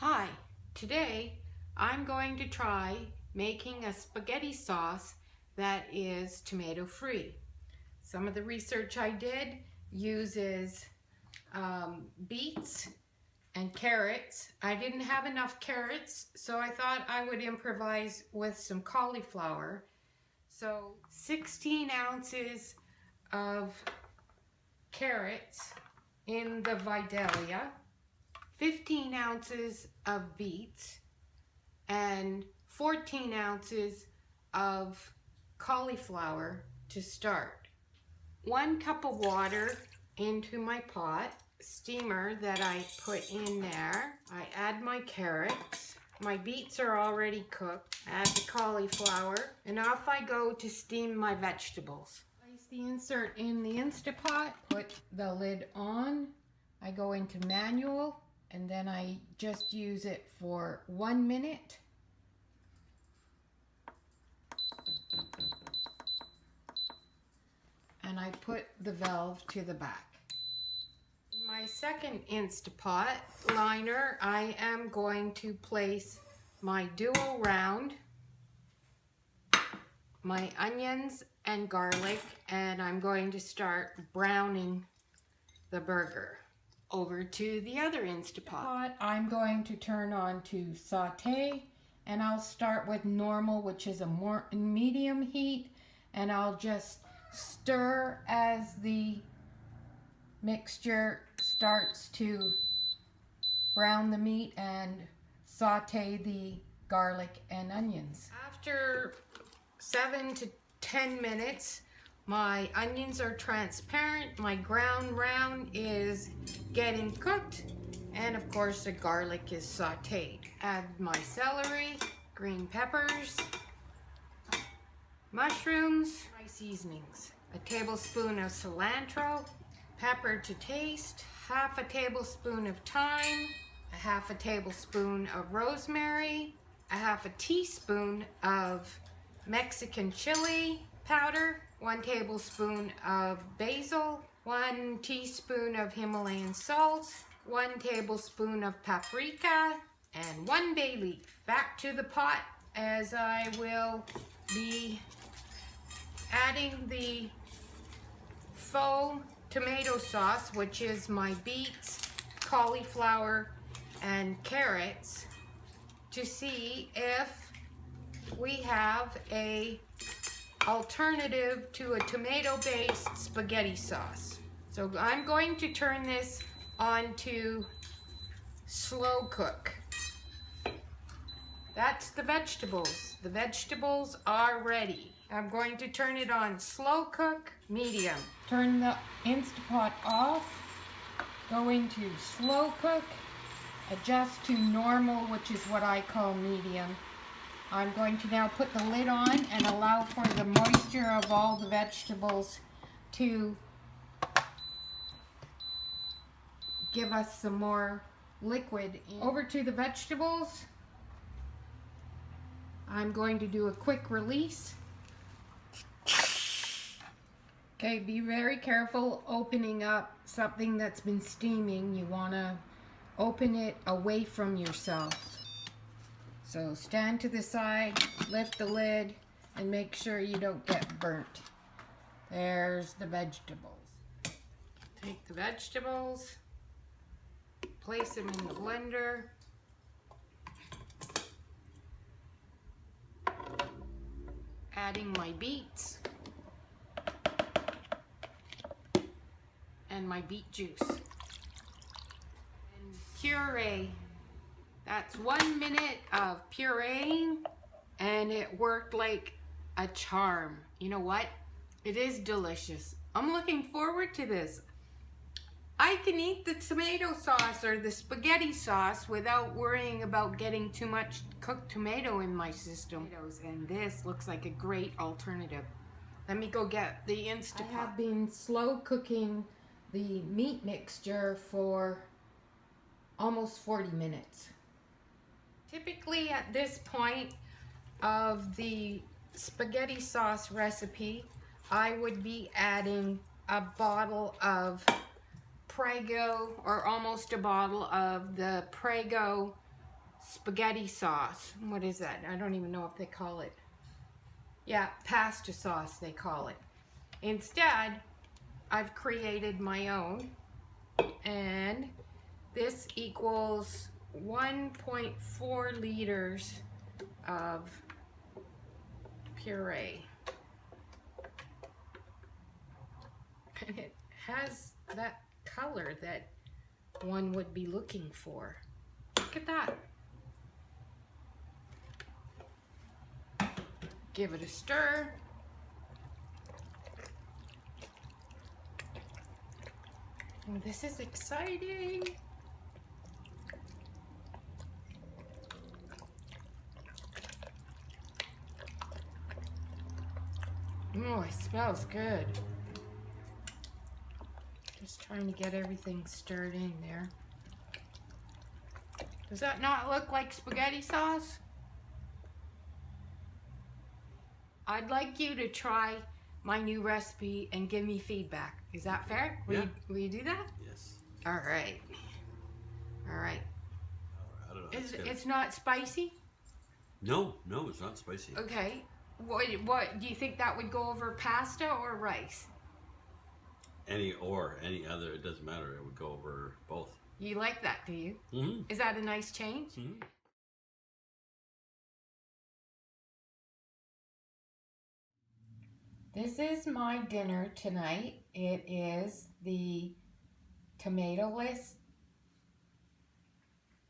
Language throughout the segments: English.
Hi, today I'm going to try making a spaghetti sauce that is tomato free. Some of the research I did uses beets and carrots. I didn't have enough carrots, so I thought I would improvise with some cauliflower. So 16 ounces of carrots in the Vidalia, 15 ounces of beets, and 14 ounces of cauliflower to start. 1 cup of water into my pot, steamer that I put in there. I add my carrots. My beets are already cooked. Add the cauliflower, and off I go to steam my vegetables. Place the insert in the Instapot, put the lid on. I go into manual, and then I just use it for 1 minute. And I put the valve to the back. In my second Instapot liner, I am going to place my duo round, my onions and garlic, and I'm going to start browning the burger. Over to the other Instapot. I'm going to turn on to saute, and I'll start with normal, which is a more medium heat, and I'll just stir as the mixture starts to brown the meat and saute the garlic and onions. After 7 to 10 minutes, my onions are transparent, my ground round is getting cooked, and of course the garlic is sauteed. Add my celery, green peppers, mushrooms, my seasonings. A tablespoon of cilantro, pepper to taste, half a tablespoon of thyme, a half a tablespoon of rosemary, a half a teaspoon of Mexican chili powder, 1 tablespoon of basil, 1 teaspoon of Himalayan salt, 1 tablespoon of paprika, and 1 bay leaf. Back to the pot as I will be adding the faux tomato sauce, which is my beets, cauliflower, and carrots, to see if we have a alternative to a tomato-based spaghetti sauce. So I'm going to turn this on to slow cook. That's the vegetables. The vegetables are ready. I'm going to turn it on slow cook, medium. Turn the Instapot off, go into slow cook, adjust to normal, which is what I call medium. I'm going to now put the lid on and allow for the moisture of all the vegetables to give us some more liquid. Over to the vegetables. I'm going to do a quick release. Okay, be very careful opening up something that's been steaming. You want to open it away from yourself. So stand to the side, lift the lid, and make sure you don't get burnt. There's the vegetables. Take the vegetables, place them in the blender. Adding my beets and my beet juice. And puree. That's 1 minute of pureeing, and it worked like a charm. You know what? It is delicious. I'm looking forward to this. I can eat the tomato sauce or the spaghetti sauce without worrying about getting too much cooked tomato in my system. And this looks like a great alternative. Let me go get the Instapot. I have been slow cooking the meat mixture for almost 40 minutes. Typically at this point of the spaghetti sauce recipe, I would be adding a bottle of Prego, or almost a bottle of the Prego spaghetti sauce. What is that? I don't even know if they call it. Yeah, pasta sauce they call it. Instead, I've created my own, and this equals 1.4 liters of puree. And it has that color that one would be looking for. Look at that. Give it a stir. Oh, this is exciting. Oh, it smells good. Just trying to get everything stirred in there. Does that not look like spaghetti sauce? I'd like you to try my new recipe and give me feedback. Is that fair? Yeah. Will you do that? Yes. All right. All right. I don't know. It's not spicy? No, it's not spicy. Okay. What do you think that would go over pasta or rice? Any other, it doesn't matter. It would go over both. You like that, do you? Mm-hmm. Is that a nice change? Mm-hmm. This is my dinner tonight. It is the tomato-less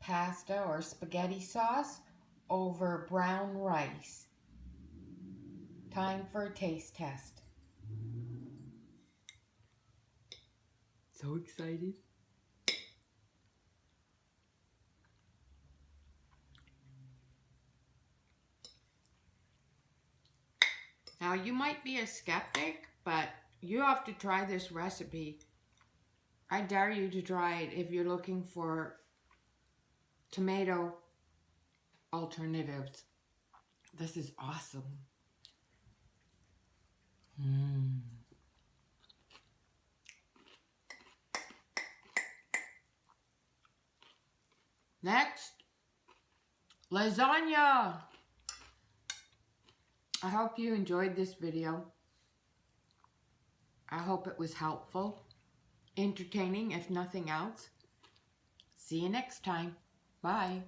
pasta or spaghetti sauce over brown rice. Time for a taste test. So excited. Now, you might be a skeptic, but you have to try this recipe. I dare you to try it if you're looking for tomato alternatives. This is awesome. Next, lasagna. I hope you enjoyed this video. I hope it was helpful, entertaining if nothing else. See you next time. Bye.